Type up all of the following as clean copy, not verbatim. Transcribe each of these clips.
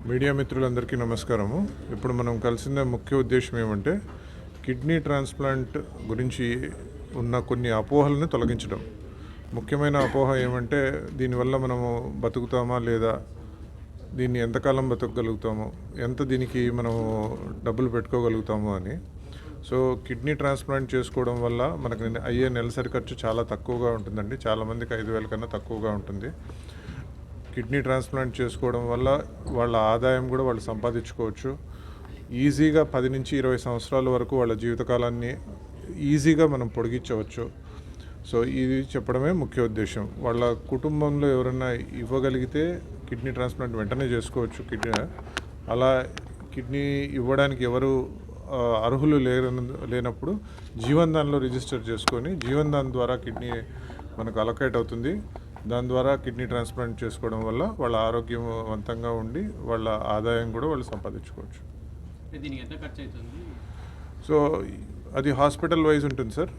Media మిత్రులందరికీ నమస్కారము. ఇప్పుడు మనం కలిసిన ముఖ్య ఉద్దేశం ఏమంటే కిడ్నీ ట్రాన్స్ప్లాంట్ గురించి ఉన్న కొన్ని అపోహలను తొలగించడం. ముఖ్యమైన అపోహ ఏమంటే దీనివల్ల మనము బతుకుతామా లేదా, దీన్ని ఎంతకాలం బతకగలుగుతాము, ఎంత దీనికి మనము డబ్బులు పెట్టుకోగలుగుతాము అని. సో కిడ్నీ ట్రాన్స్ప్లాంట్ చేసుకోవడం వల్ల మనకు అయ్యే నెలసరి ఖర్చు చాలా తక్కువగా ఉంటుందండి. చాలామందికి 5,000 కన్నా తక్కువగా ఉంటుంది. కిడ్నీ ట్రాన్స్ప్లాంట్ చేసుకోవడం వల్ల వాళ్ళ ఆదాయం కూడా వాళ్ళు సంపాదించుకోవచ్చు. ఈజీగా 10 నుంచి 20 సంవత్సరాల వరకు వాళ్ళ జీవితకాలాన్ని ఈజీగా మనం పొడిగించవచ్చు. సో ఇది చెప్పడమే ముఖ్య ఉద్దేశం. వాళ్ళ కుటుంబంలో ఎవరైనా ఇవ్వగలిగితే కిడ్నీ ట్రాన్స్ప్లాంట్ వెంటనే చేసుకోవచ్చు. అలా కిడ్నీ ఇవ్వడానికి ఎవరు అర్హులు లేనప్పుడు జీవన్ దాన్లో రిజిస్టర్ చేసుకొని జీవన్ దాన్ ద్వారా కిడ్నీ మనకు అలొకేట్ అవుతుంది. దాని ద్వారా కిడ్నీ ట్రాన్స్ప్లాంట్ చేసుకోవడం వల్ల వాళ్ళ ఆరోగ్యవంతంగా ఉండి వాళ్ళ ఆదాయం కూడా వాళ్ళు సంపాదించుకోవచ్చు. సో అది హాస్పిటల్ వైజ్ ఉంటుంది సార్.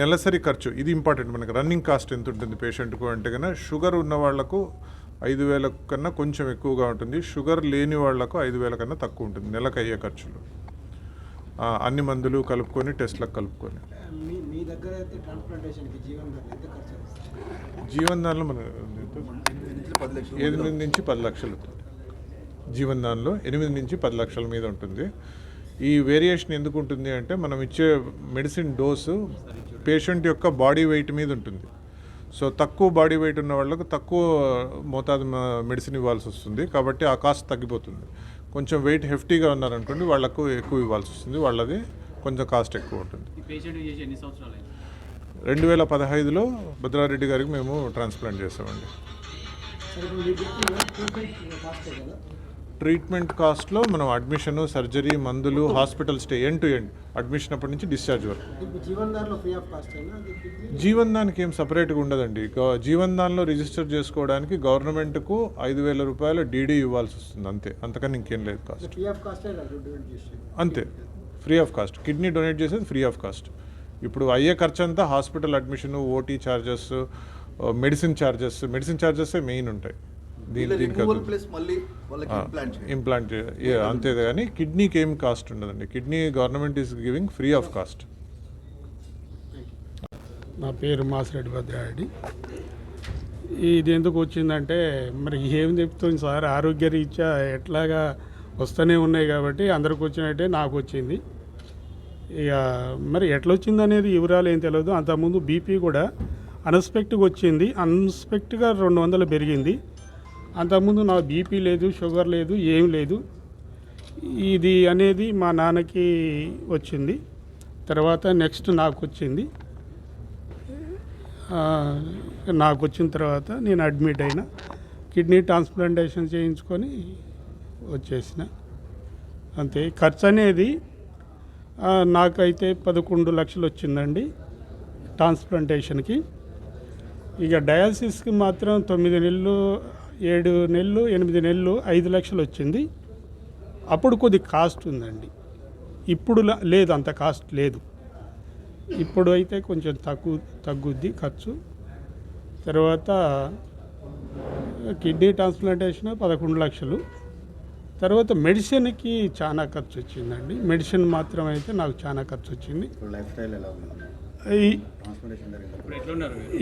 నెలసరి ఖర్చు ఇది ఇంపార్టెంట్. మనకి రన్నింగ్ కాస్ట్ ఎంత ఉంటుంది పేషెంట్కు అంటే కన్నా, షుగర్ ఉన్న వాళ్లకు 5,000 కన్నా కొంచెం ఎక్కువగా ఉంటుంది. షుగర్ లేని వాళ్లకు 5,000 కన్నా తక్కువ ఉంటుంది నెలకు అయ్యే ఖర్చులు, అన్ని మందులు కలుపుకొని, టెస్ట్లకు కలుపుకొని. జీవన్ దాన్లో మన 8 నుంచి 10 లక్షలు ఉంటుంది. జీవన్ దాన్లో 8 నుంచి 10 లక్షల మీద ఉంటుంది. ఈ వేరియేషన్ ఎందుకు ఉంటుంది అంటే మనం ఇచ్చే మెడిసిన్ డోసు పేషెంట్ యొక్క బాడీ వెయిట్ మీద ఉంటుంది. సో తక్కువ బాడీ వెయిట్ ఉన్న వాళ్ళకు తక్కువ మోతాదు మెడిసిన్ ఇవ్వాల్సి వస్తుంది. కాబట్టి ఆ కాస్ట్ తగ్గిపోతుంది. కొంచెం వెయిట్ హెఫ్టీగా ఉన్నారనుకోండి వాళ్ళకు ఎక్కువ ఇవ్వాల్సి వస్తుంది. వాళ్ళది కొంచెం కాస్ట్ ఎక్కువ ఉంటుంది. 2015లో భద్రారెడ్డి గారికి మేము ట్రాన్స్ప్లాంట్ చేసామండి. ట్రీట్మెంట్ కాస్ట్లో మనం అడ్మిషన్, సర్జరీ, మందులు, hospital stay, end to end admission అప్పటి నుంచి డిశ్చార్జ్ వరకు. జీవన్ దానికి ఏం సపరేట్గా ఉండదండి. జీవన్ దాన్లో రిజిస్టర్ చేసుకోవడానికి గవర్నమెంట్కు 5,000 రూపాయలు డీడీ ఇవ్వాల్సి వస్తుంది అంతే. అంతకని ఇంకేం లేదు కాస్ట్. అంతే, free of cost. Kidney donate చేసేది ఫ్రీ ఆఫ్ కాస్ట్. ఇప్పుడు అయ్యే ఖర్చు అంతా hospital admission, OT charges, medicine charges main ఉంటాయి. ఇంప్లాంట్ అంతే కానీ కిడ్నీకి ఏం కాస్ట్ ఉండదండి. Kidney government is giving free of cost. నా పేరు మాసిరెడ్డి భద్రారెడ్డి. ఇది ఎందుకు వచ్చిందంటే మరి ఏం చెప్తుంది సార్, ఆరోగ్య రీత్యా ఎట్లాగా వస్తూనే ఉన్నాయి కాబట్టి అందరికి వచ్చినట్టే నాకు వచ్చింది. ఇక మరి ఎట్లా వచ్చింది అనేది వివరాలు ఏం తెలియదు. అంతకుముందు బీపీ కూడా అన్ఎక్స్పెక్ట్గా వచ్చింది. అన్ఎక్స్పెక్ట్గా 200 పెరిగింది. అంతకుముందు నాకు బీపీ లేదు, షుగర్ లేదు, ఏం లేదు. ఇది అనేది మా నాన్నకి వచ్చింది. తర్వాత నెక్స్ట్ నాకు వచ్చింది. నాకు వచ్చిన తర్వాత నేను అడ్మిట్ అయినా, కిడ్నీ ట్రాన్స్ప్లాంటేషన్ చేయించుకొని వచ్చేసిన. అంతే. ఖర్చు అనేది నాకైతే 11 లక్షలు వచ్చిందండి ట్రాన్స్ప్లాంటేషన్కి. ఇక డయాలసిస్కి మాత్రం 9 నెలలు, 7 నెలలు, 8 నెలలు 5 లక్షలు వచ్చింది. అప్పుడు కొద్ది కాస్ట్ ఉందండి. ఇప్పుడు లేదు, అంత కాస్ట్ లేదు. ఇప్పుడు అయితే కొంచెం తగ్గుద్ది ఖర్చు. తర్వాత కిడ్నీ ట్రాన్స్ప్లాంటేషన్ 11 లక్షలు. తర్వాత మెడిసిన్కి చాలా ఖర్చు వచ్చిందండి. మెడిసిన్ మాత్రం అయితే నాకు చాలా ఖర్చు వచ్చింది.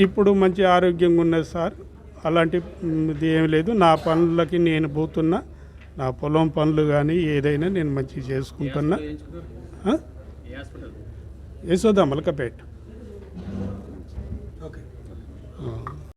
ఇప్పుడు మంచి ఆరోగ్యంగా ఉన్నది సార్. అలాంటిది ఏమి లేదు. నా పనులకి నేను పోతున్నా. నా పొలం పనులు కానీ ఏదైనా నేను మంచిగా చేసుకుంటున్నా. యశోద మల్కపేట్.